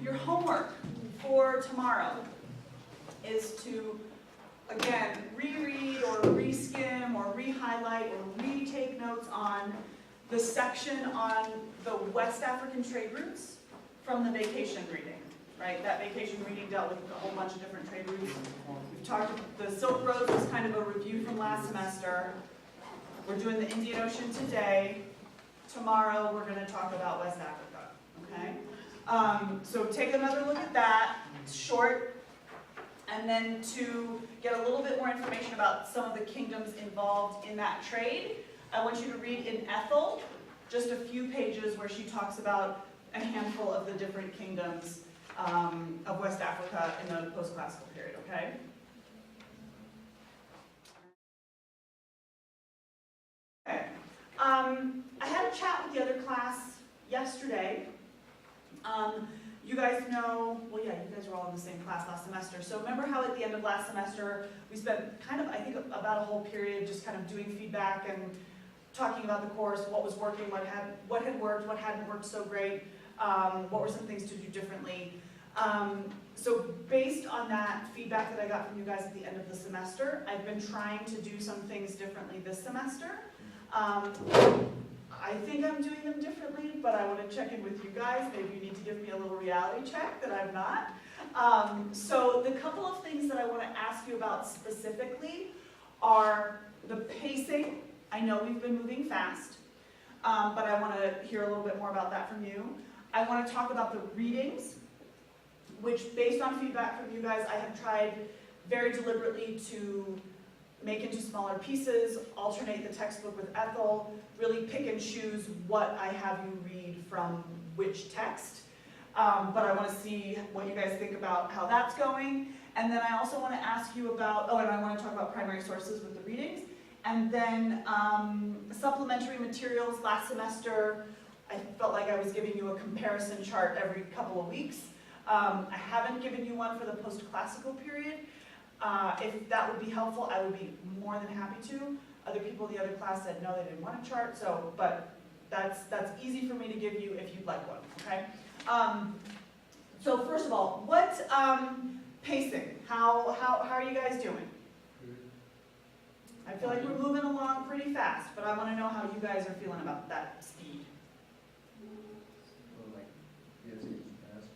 Your homework for tomorrow is to, again, reread or reskim or re-highlight or retake notes on the section on the West African trade routes from the vacation reading, right? That vacation reading dealt with a whole bunch of different trade routes. We've talked, the Silk Road was kind of a review from last semester. We're doing the Indian Ocean today. Tomorrow we're going to talk about West Africa, okay? So take another look at that, it's short, and then to get a little bit more information about some of the kingdoms involved in that trade, I want you to read in Ethel just a few pages where she talks about a handful of the different kingdoms of West Africa in the post-classical period, okay? Okay. I had a chat with the other class yesterday. You guys know, well yeah, you guys were all in the same class last semester. So remember how at the end of last semester, we spent kind of, I think, about a whole period just kind of doing feedback and talking about the course, what was working, what had worked, what hadn't worked so great, what were some things to do differently. So based on that feedback that I got from you guys at the end of the semester, I've been trying to do some things differently this semester. I think I'm doing them differently, but I want to check in with you guys. Maybe you need to give me a little reality check that I'm not. So the couple of things that I want to ask you about specifically are the pacing. I know we've been moving fast, but I want to hear a little bit more about that from you. I want to talk about the readings, which based on feedback from you guys, I have tried very deliberately to make into smaller pieces, alternate the textbook with Ethel, really pick and choose what I have you read from which text. But I want to see what you guys think about how that's going. And then I also want to ask you about, oh, and I want to talk about primary sources with the readings. And then supplementary materials. Last semester, I felt like I was giving you a comparison chart every couple of weeks. I haven't given you one for the post-classical period. If that would be helpful, I would be more than happy to. Other people in the other class said no, they didn't want a chart, so, but that's easy for me to give you if you'd like one, okay? So first of all, what pacing? How are you guys doing? I feel like we're moving along pretty fast, but I want to know how you guys are feeling about that speed. Well, like, yes, it's fast,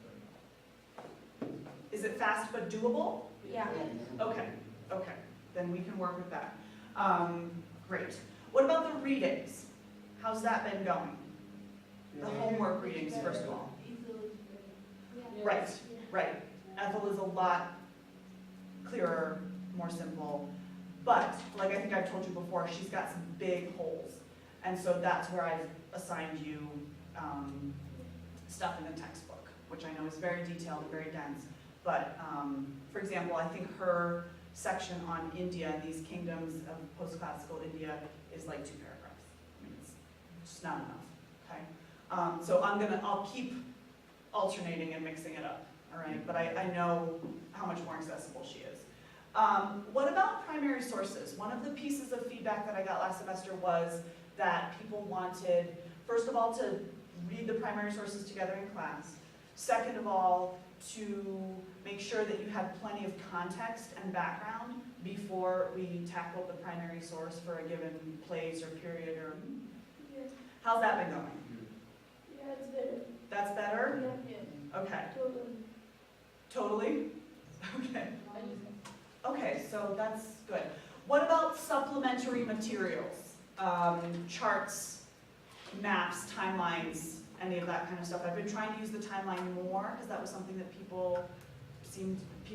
but... Is it fast but doable? Yeah. Okay, okay, then we can work with that. Great. What about the readings? How's that been going? The homework readings, first of all. Right, right. Ethel is a lot clearer, more simple, but like I think I've told you before, she's got some big holes. And so that's where I've assigned you stuff in the textbook, which I know is very detailed and very dense. But for example, I think her section on India and these kingdoms of post-classical India is like 2 paragraphs. I mean, it's just not enough, okay? So I'll keep alternating and mixing it up, all right? But I know how much more accessible she is. What about primary sources? One of the pieces of feedback that I got last semester was that people wanted, first of all, to read the primary sources together in class. Second of all, to make sure that you have plenty of context and background before we tackle the primary source for a given place or period. Or Yeah. How's that been going? Yeah, it's better. That's better? Yeah. Okay. Totally. Totally? Okay. Okay, so that's good. What about supplementary materials? Charts, maps, timelines, any of that kind of stuff. I've been trying to use the timeline more because that was something that people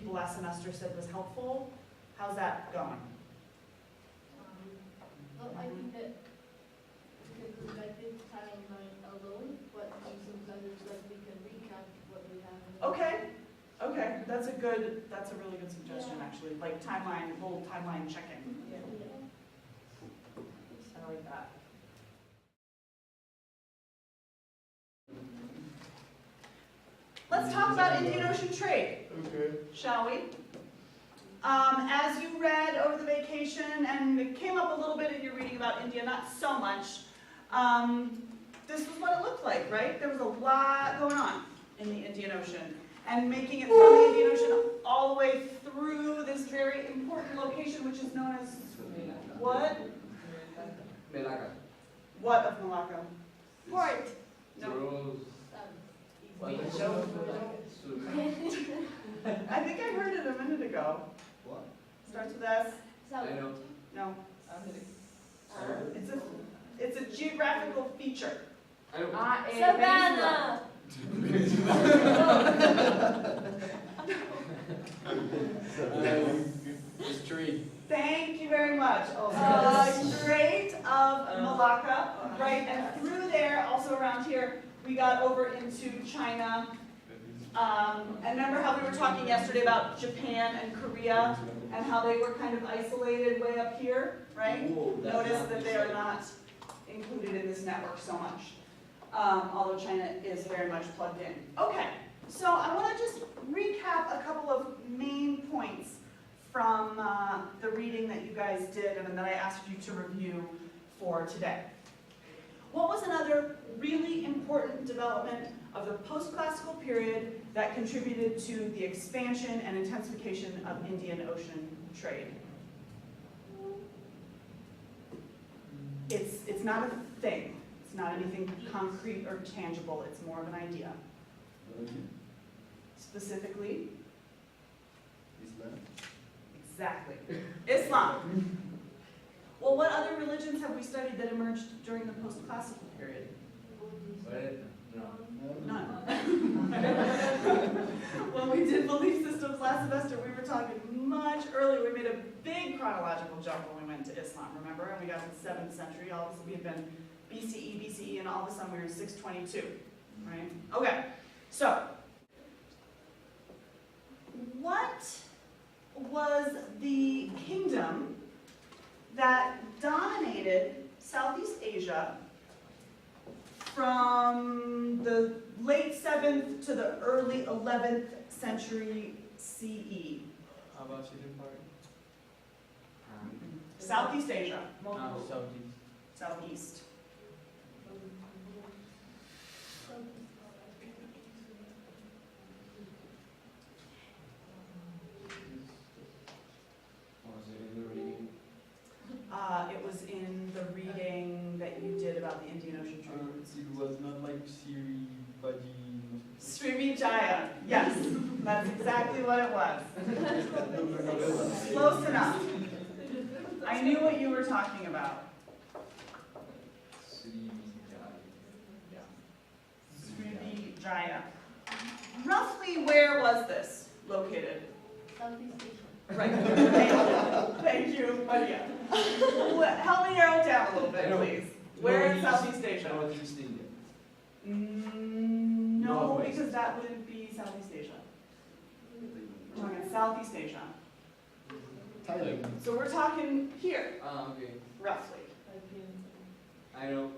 last semester said was helpful. How's that going? Well, I think that we can collect the timeline alone, but sometimes it's like we can recap what we have. Okay, okay, that's a really good suggestion actually. Like timeline, little timeline checking. Yeah. I like that. Let's talk about Indian Ocean trade, Okay. shall we? As you read over the vacation, and it came up a little bit in your reading about India, not so much, this was what it looked like, right? There was a lot going on. in the Indian Ocean, and making it from the Indian Ocean all the way through this very important location, which is known as what? Malacca. What of Malacca? Port. No. Rose. I think I heard it a minute ago. What? Starts with S. I know. No. It's a geographical feature. I know. Savannah. Street. Thank you very much. Strait of Malacca, right? And through there, also around here, we got over into China. And remember how we were talking yesterday about Japan and Korea and how they were kind of isolated way up here, right? Notice that they are not included in this network so much, although China is very much plugged in. Okay, so I want to just recap a couple of main points from the reading that you guys did and that I asked you to review for today. What was another really important development of the post-classical period that contributed to the expansion and intensification of Indian Ocean trade? It's not a thing. It's not anything concrete or tangible. It's more of an idea. Specifically? Islam. Exactly. Islam. Well, what other religions have we studied that emerged during the post-classical period? None. When we did belief systems last semester, we were talking much earlier. We made a big chronological jump when we went to Islam, remember? And we got to the 7th century. All of a sudden we had been BCE, and all of a sudden we were in 622, right? Okay, so what was the kingdom that dominated Southeast Asia from the late 7th to the early 11th century CE? Southeast Asia. Southeast. It was in the reading that you did about the Indian Ocean trade routes. It was not like Siri, Buddy. Srivijaya. Yes, that's exactly what it was. Close enough. I knew what you were talking about. Srivijaya. Roughly where was this located? Southeast Asia. Right. Thank you. Maria. Help me narrow it down a little bit, please. Where in Southeast Asia? Northeast India. No, Northwest. because that wouldn't be Southeast Asia. We're talking Southeast Asia. Thailand. So we're talking here, Okay. roughly. I know.